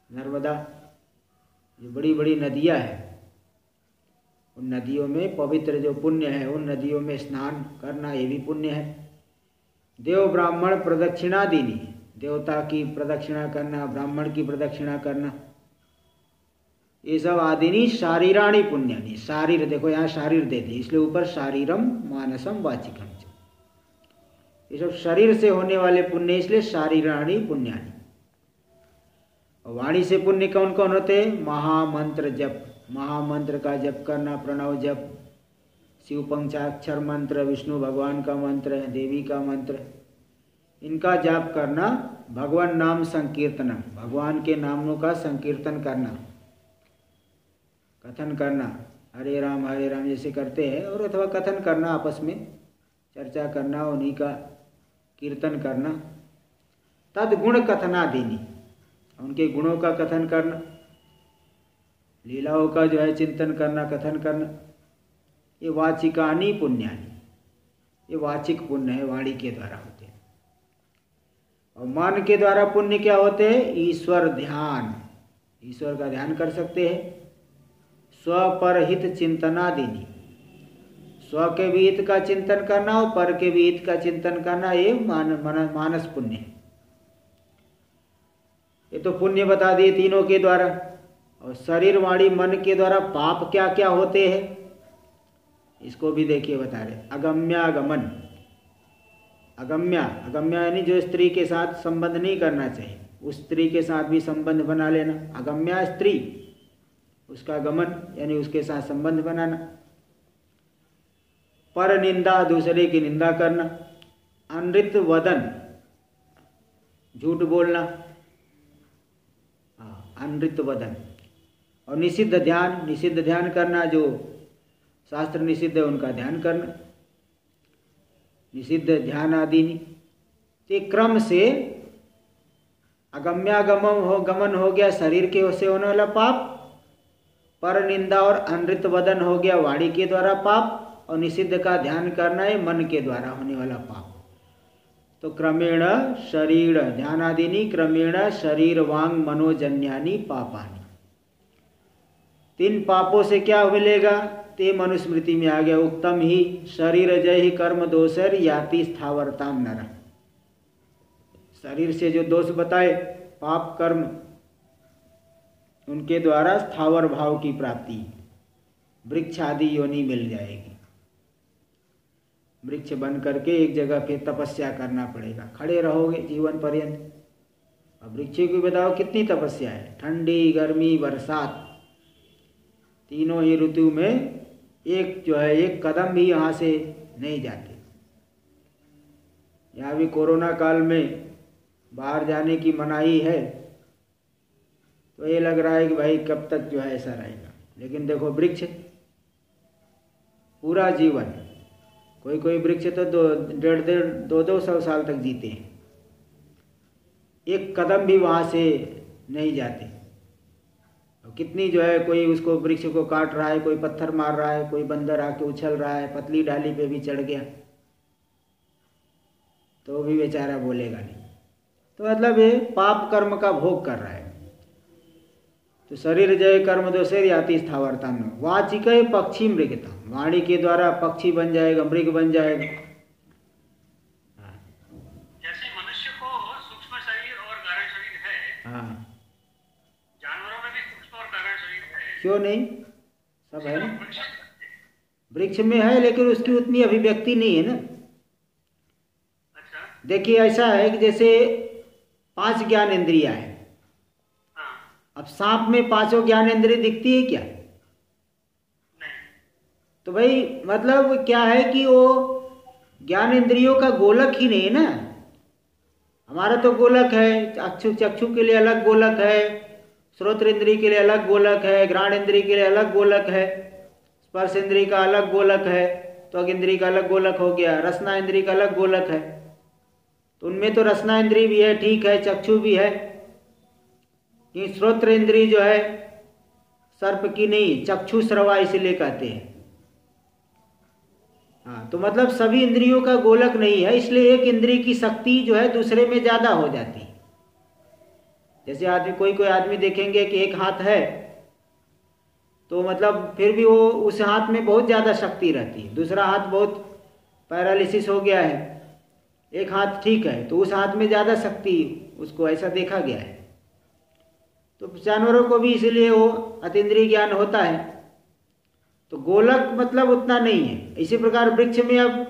नर्मदा, जो बड़ी बड़ी नदियां हैं, उन नदियों में पवित्र जो पुण्य है, उन नदियों में स्नान करना ये भी पुण्य है। देव ब्राह्मण प्रदक्षिणादीनी, देवता की प्रदक्षिणा करना, ब्राह्मण की प्रदक्षिणा करना, ये सब आदिनी शारीराणी पुण्यानी। शारीर, देखो यहाँ शारीर दे दी, इसलिए ऊपर शारीरम मानसम वाचिकम, ये सब शरीर से होने वाले पुण्य, इसलिए शारीराणी पुण्यानी। और वाणी से पुण्य कौन कौन होते हैं? महामंत्र जप, महामंत्र का जप करना, प्रणव जप, शिव पंचाक्षर मंत्र, विष्णु भगवान का मंत्र, देवी का मंत्र, इनका जाप करना। भगवान नाम संकीर्तनम, भगवान के नामों का संकीर्तन करना, कथन करना, हरे राम जैसे करते हैं, और अथवा कथन करना, आपस में चर्चा करना, उन्हीं का कीर्तन करना। तद गुण कथनादीनी, उनके गुणों का कथन करना, लीलाओं का जो है चिंतन करना, कथन करना। ये वाचिकानी पुण्यानी, ये वाचिक पुण्य है, वाणी के द्वारा होते हैं। और मन के द्वारा पुण्य क्या होते हैं? ईश्वर ध्यान, ईश्वर का ध्यान कर सकते हैं। स्वपरहित चिंतनादीनी, स्व के भी हित का चिंतन करना और पर के भी हित का चिंतन करना, ये मानस पुण्य है। ये तो पुण्य बता दिए तीनों के द्वारा। और शरीर, वाणी, मन के द्वारा पाप क्या क्या होते हैं, इसको भी देखिए बता रहे। अगम्यागमन, अगम्या यानी जो स्त्री के साथ संबंध नहीं करना चाहिए, उस स्त्री के साथ भी संबंध बना लेना। अगम्या स्त्री, उसका गमन यानी उसके साथ संबंध बनाना। पर निंदा, दूसरे की निंदा करना। अनृत वदन, झूठ बोलना, अनृत वदन। और निषिद्ध ध्यान, निषिद्ध ध्यान करना, जो शास्त्र निषिद्ध है उनका ध्यान करना, निषिद्ध ध्यान आदि। ते क्रम से गमन हो गया शरीर के से होने वाला पाप, पर निंदा और अनृत वदन हो गया वाणी के द्वारा पाप, और निषिद्ध का ध्यान करना है मन के द्वारा होने वाला पाप। तो क्रमेण शरीर ध्यानादिनी क्रमेण शरीर वांग मनोजन्यानि पापानि। 3 पापों से क्या मिलेगा? ते मनुस्मृति में आ गया, उत्तम ही शरीर जय ही कर्म दोषर याति स्थावरताम नर। शरीर से जो दोष बताए पाप कर्म, उनके द्वारा स्थावर भाव की प्राप्ति, वृक्ष आदि योनि मिल जाएगी। वृक्ष बन करके एक जगह फिर तपस्या करना पड़ेगा, खड़े रहोगे जीवन पर्यंत। अब वृक्ष की बताओ कितनी तपस्या है, ठंडी गर्मी बरसात, तीनों ही ऋतु में एक जो है एक कदम भी यहाँ से नहीं जाते। यहाँ भी कोरोना काल में बाहर जाने की मनाही है, तो ये लग रहा है कि भाई कब तक जो है ऐसा रहेगा। लेकिन देखो वृक्ष पूरा जीवन, कोई कोई वृक्ष तो 150-200 साल तक जीते हैं, एक कदम भी वहाँ से नहीं जाते। कितनी जो है कोई उसको वृक्ष को काट रहा है, कोई पत्थर मार रहा है, कोई बंदर आके उछल रहा है, पतली डाली पे भी चढ़ गया, तो भी बेचारा बोलेगा नहीं। तो मतलब ये पाप कर्म का भोग कर रहा है। तो शरीर जय कर्म दोषेर याति स्थावरता में वाचिक पक्षी मृगता, वाणी के द्वारा पक्षी बन जाएगा, मृग बन जाएगा। जैसे मनुष्य को सूक्ष्म शरीर और कारण शरीर है, हाँ, जानवरों में भी सूक्ष्म और कारण शरीर है। क्यों नहीं, सब है ना, वृक्ष में है, लेकिन उसकी उतनी अभिव्यक्ति नहीं है ना। अच्छा, देखिए ऐसा है कि जैसे 5 ज्ञान इंद्रिया है। अब सांप में 5 ज्ञान इंद्रिय दिखती है क्या? नहीं। तो भाई मतलब क्या है कि वो ज्ञान इंद्रियों का गोलक ही नहीं है ना। हमारा तो गोलक है, चक्षु के लिए अलग गोलक है, श्रोत्र इंद्रिय के लिए अलग गोलक है, घ्राण इंद्रिय के लिए अलग गोलक है, स्पर्श इंद्रिय का अलग गोलक है, त्वक इंद्रिय का अलग गोलक हो गया, रसना इंद्रिय का अलग गोलक है। तो उनमें तो रसना इंद्रिय भी है, ठीक है, चक्षु भी है, कि श्रोत्र इंद्रिय जो है सर्प की नहीं, चक्षु श्रवा इसलिए कहते हैं। हाँ, तो मतलब सभी इंद्रियों का गोलक नहीं है, इसलिए एक इंद्रिय की शक्ति जो है दूसरे में ज्यादा हो जाती है। जैसे आदमी कोई आदमी देखेंगे कि एक हाथ है, तो मतलब फिर भी वो उस हाथ में बहुत ज्यादा शक्ति रहती है, दूसरा हाथ बहुत पैरालिसिस हो गया है, एक हाथ ठीक है, तो उस हाथ में ज्यादा शक्ति, उसको ऐसा देखा गया है। तो जानवरों को भी इसलिए वो अतीन्द्रिय ज्ञान होता है। तो गोलक मतलब उतना नहीं है। इसी प्रकार वृक्ष में अब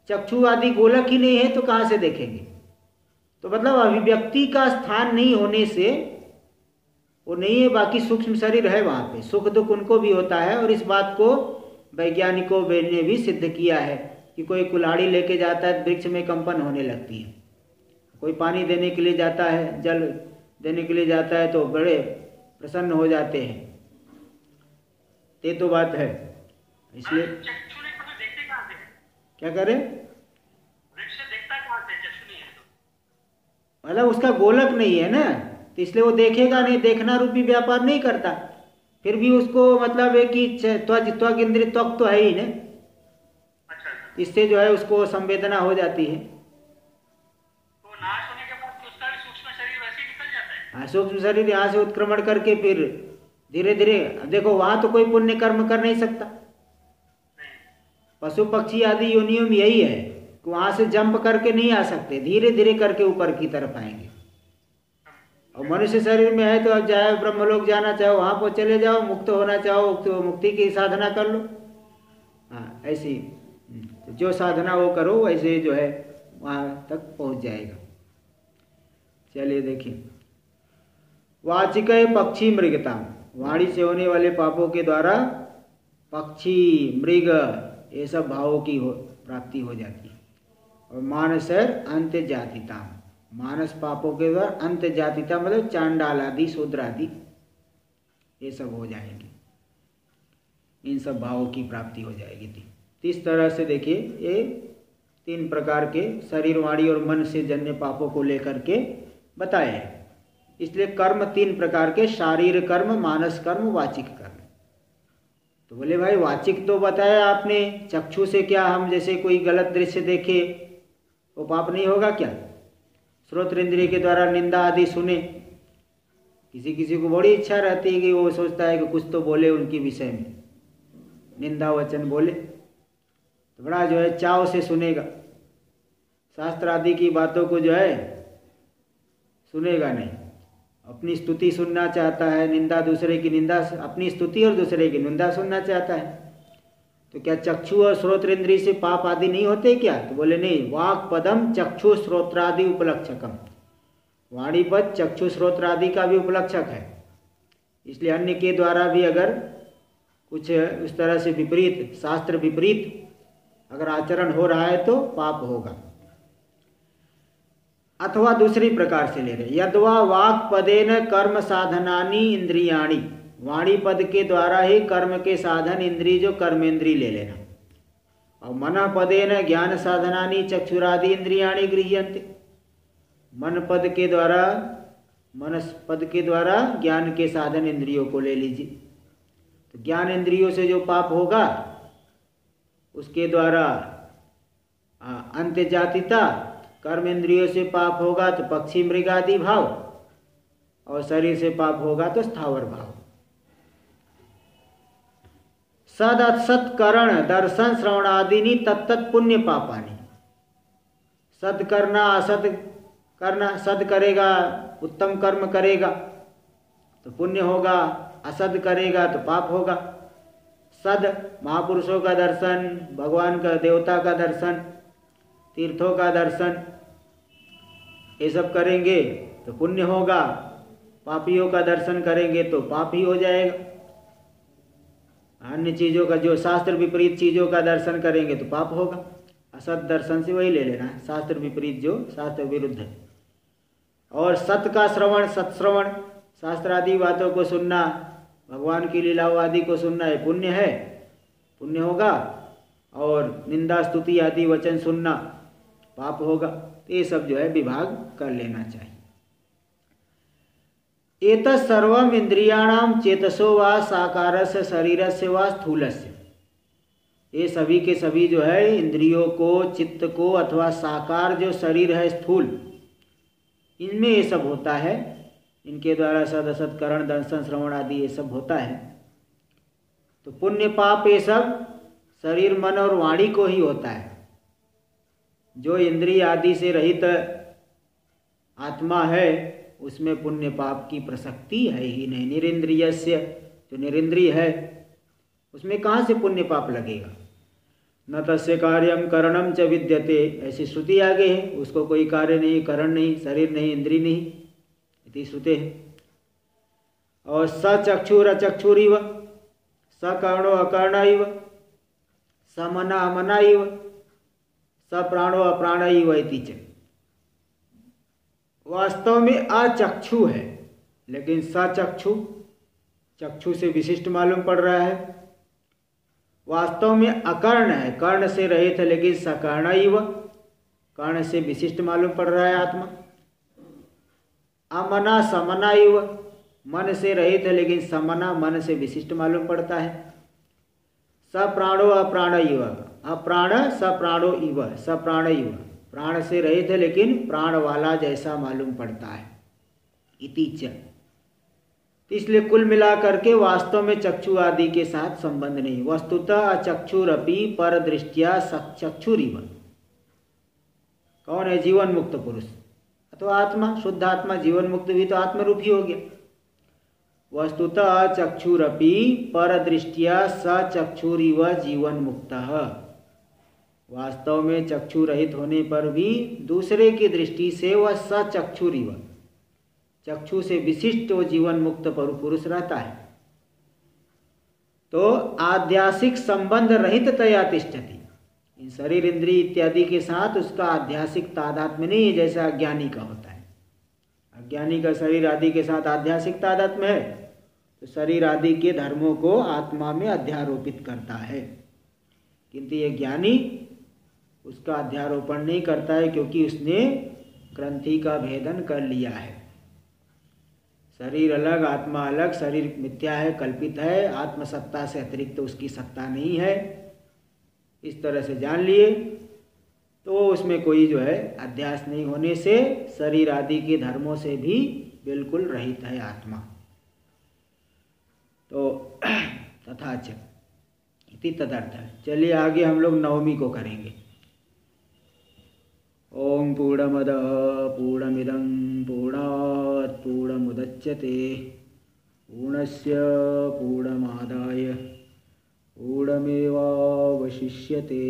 चक्षु आदि गोलक ही नहीं है, तो कहाँ से देखेंगे? तो मतलब अभिव्यक्ति का स्थान नहीं होने से वो नहीं है। बाकी सूक्ष्म शरीर है वहाँ पे, सुख दुख उनको भी होता है। और इस बात को वैज्ञानिकों ने भी सिद्ध किया है कि कोई कुल्हाड़ी लेके जाता है, वृक्ष में कंपन होने लगती है। कोई पानी देने के लिए जाता है, जल देने के लिए जाता है, तो बड़े प्रसन्न हो जाते हैं। ये तो बात है। इसलिए चक्षु नहीं तो देखते कहाँ से? क्या करें? वृक्ष देखता कहाँ से? चक्षु नहीं है तो मतलब उसका गोलक नहीं है ना, तो इसलिए वो देखेगा नहीं, देखना रूपी व्यापार नहीं करता। फिर भी उसको मतलब है कि त्वक इंद्रिय, त्वक तो है ही ना, अच्छा, इससे जो है उसको संवेदना हो जाती है। तो नाश होने के बाद उसका भी सूक्ष्म शरीर वैसे ही निकल जाता है। हाँ, सूक्ष्म शरीर यहाँ से उत्क्रमण करके फिर धीरे धीरे, देखो वहां तो कोई पुण्य कर्म कर नहीं सकता। पशु पक्षी आदि योनियों में यही है कि वहां से जंप करके नहीं आ सकते, धीरे धीरे करके ऊपर की तरफ आएंगे। और मनुष्य शरीर में है तो अब चाहे ब्रह्मलोक जाना चाहो वहां पर चले जाओ, मुक्त होना चाहो तो मुक्ति की साधना कर लो। हाँ, ऐसी जो साधना वो करो, वैसे जो है वहां तक पहुंच जाएगा। चलिए देखिए, वाचिक पक्षी मृगता, वाणी से होने वाले पापों के द्वारा पक्षी मृग ये सब भावों की प्राप्ति हो जाती है। और मानस अंत्य जातिता, मानस पापों के द्वारा अंत्य जातिता मतलब चांडाल आदि, शूद्र आदि ये सब हो जाएंगे, इन सब भावों की प्राप्ति हो जाएगी। इस तरह से देखिए ये 3 प्रकार के शरीर वाणी और मन से जन्य पापों को लेकर के बताए हैं। इसलिए कर्म 3 प्रकार के, शारीर कर्म, मानस कर्म, वाचिक कर्म। तो बोले भाई वाचिक तो बताया आपने, चक्षु से क्या हम जैसे कोई गलत दृश्य देखे वो पाप नहीं होगा क्या? श्रोत्र इंद्रिय के द्वारा निंदा आदि सुने, किसी किसी को बड़ी इच्छा रहती है कि वो सोचता है कि कुछ तो बोले उनके विषय में, निंदा वचन बोले, तो बड़ा जो है चाव से सुनेगा, शास्त्र आदि की बातों को जो है सुनेगा नहीं, अपनी स्तुति सुनना चाहता है, निंदा दूसरे की निंदा, अपनी स्तुति और दूसरे की निंदा सुनना चाहता है। तो क्या चक्षु और श्रोत्र इंद्रिय से पाप आदि नहीं होते क्या? तो बोले नहीं, वाक् पदम चक्षु श्रोत्रादि उपलक्षकम, वाणी पद चक्षु श्रोत्र आदि का भी उपलक्षक है, इसलिए अन्य के द्वारा भी अगर कुछ उस तरह से विपरीत, शास्त्र विपरीत अगर आचरण हो रहा है तो पाप होगा। अथवा दूसरी प्रकार से ले रहे, यद्वा वाक् पदेन कर्म साधनानि इंद्रियाणि, वाणी पद के द्वारा ही कर्म के साधन इंद्रिय जो कर्मेंद्रिय ले लेना, और मन पदेन ज्ञान साधनानि चक्षुरादि इंद्रियाणि गृह्यन्ते, मन पद के द्वारा, मनस पद के द्वारा ज्ञान के साधन इंद्रियों को ले लीजिए। तो ज्ञान इंद्रियों से जो पाप होगा उसके द्वारा अंत्य जातिता, कर्म इंद्रियों से पाप होगा तो पक्षी मृगादि भाव, और शरीर से पाप होगा तो स्थावर भाव। सद असत करण दर्शन श्रवणादिनी तत्त पुण्य पापानी, सद करना असत करना, सद करेगा उत्तम कर्म करेगा तो पुण्य होगा, असद करेगा तो पाप होगा। सद महापुरुषों का दर्शन, भगवान का देवता का दर्शन, तीर्थों का दर्शन, ये सब करेंगे तो पुण्य होगा, पापियों का दर्शन करेंगे तो पाप ही हो जाएगा। अन्य चीज़ों का, जो शास्त्र विपरीत चीज़ों का दर्शन करेंगे तो पाप होगा। असत दर्शन से वही ले लेना है, शास्त्र विपरीत जो शास्त्र विरुद्ध है। और सत का श्रवण, सत्श्रवण, शास्त्र आदि बातों को सुनना, भगवान की लीलाओं आदि को सुनना, ये पुण्य है, पुण्य होगा। और निंदा स्तुति आदि वचन सुनना पाप होगा। तो ये सब जो है विभाग कर लेना चाहिए। एतत् सर्वम इंद्रियाणाम चेतसो वा साकारस्य शरीरस्य वा स्थूलस्य, ये सभी के सभी जो है इंद्रियों को, चित्त को अथवा साकार जो शरीर है स्थूल, इनमें ये सब होता है। इनके द्वारा सद असत करण दर्शन श्रवण आदि ये सब होता है। तो पुण्य पाप ये सब शरीर मन और वाणी को ही होता है। जो इंद्रिय आदि से रहित आत्मा है उसमें पुण्य पाप की प्रसक्ति है ही नहीं। निरिंद्रियस्य, जो निरिंद्रिय है उसमें कहाँ से पुण्य पाप लगेगा? न तस्य कार्यम करणम च विद्यते, ऐसी श्रुति आगे है, उसको कोई कार्य नहीं, करण नहीं, शरीर नहीं, इंद्रिय नहीं, इति श्रुते है। और स चक्षुर अचक्षुरिव, स कर्णो अकर्ण इव, स मना अमना इव, स प्राणो अप्राण इव इति च। वास्तव में अचक्षु है लेकिन सचक्षु, चक्षु से विशिष्ट मालूम पड़ रहा है। वास्तव में अकर्ण है, कर्ण से रहित है लेकिन सकर्ण इव, कर्ण से विशिष्ट मालूम पड़ रहा है आत्मा। अमना समना इव, मन से रहित है लेकिन समना मन से विशिष्ट मालूम पड़ता है। सप्राणो अप्राण इव, अप्राण सप्राणो इव, सप्राण इव, प्राण से रहित है लेकिन प्राण वाला जैसा मालूम पड़ता है। इति च, इसलिए कुल मिलाकर के वास्तव में चक्षु आदि के साथ संबंध नहीं। वस्तुतः अचक्षुरपि पर दृष्टिया चक्षुरिव, कौन है? जीवन मुक्त पुरुष अथवा आत्मा, शुद्ध आत्मा। जीवन मुक्त भी तो आत्मरूप ही हो गया। वस्तुतः चक्षुरपि पर दृष्टिया सचक्षुरिव जीवन मुक्तः, वास्तव में चक्षु रहित होने पर भी दूसरे की दृष्टि से वह सचक्षुरिव, चक्षु से विशिष्ट वो जीवन मुक्त पुरुष रहता है। तो आध्यासिक संबंध रहित तया तिष्ठति, इन शरीर इंद्रिय इत्यादि के साथ उसका आध्यासिक तादात्म्य नहीं है जैसा अज्ञानी का होता है। अज्ञानी का शरीर आदि के साथ आध्यासिक तादात्म्य है तो शरीर आदि के धर्मों को आत्मा में अध्यारोपित करता है, किंतु ये ज्ञानी उसका अध्यारोपण नहीं करता है क्योंकि उसने ग्रंथि का भेदन कर लिया है। शरीर अलग, आत्मा अलग, शरीर मिथ्या है, कल्पित है, आत्मसत्ता से अतिरिक्त तो उसकी सत्ता नहीं है, इस तरह से जान लिए तो उसमें कोई जो है अध्यास नहीं होने से शरीर आदि के धर्मों से भी बिल्कुल रहित है आत्मा। तो तथा च इति तदर्थ। चलिए आगे हम लोग नवमी को करेंगे। ओम पूर्णमदः पूर्णमिदं पूर्णात् पूर्णमुदच्यते पूर्णस्य पूर्णमादाय पूर्णमेवावशिष्यते।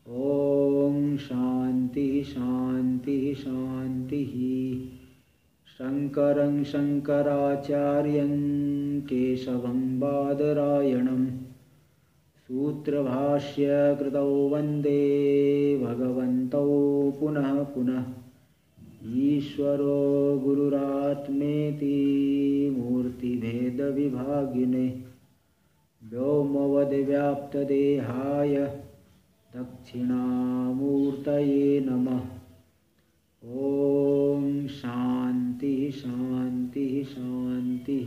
ओम शांति शांति शांति। शंकरं शंकराचार्यं केशवं बादरायणं सूत्रभाष्य कृतौ वंदे भगवन्तौ पुनः पुनः। ईश्वरो गुरुरात्मेति मूर्तिभेदविभागिने व्योमवद्व्याप्तदेहाय दक्षिणामूर्तये नमः। ओम शांति शांति शांति।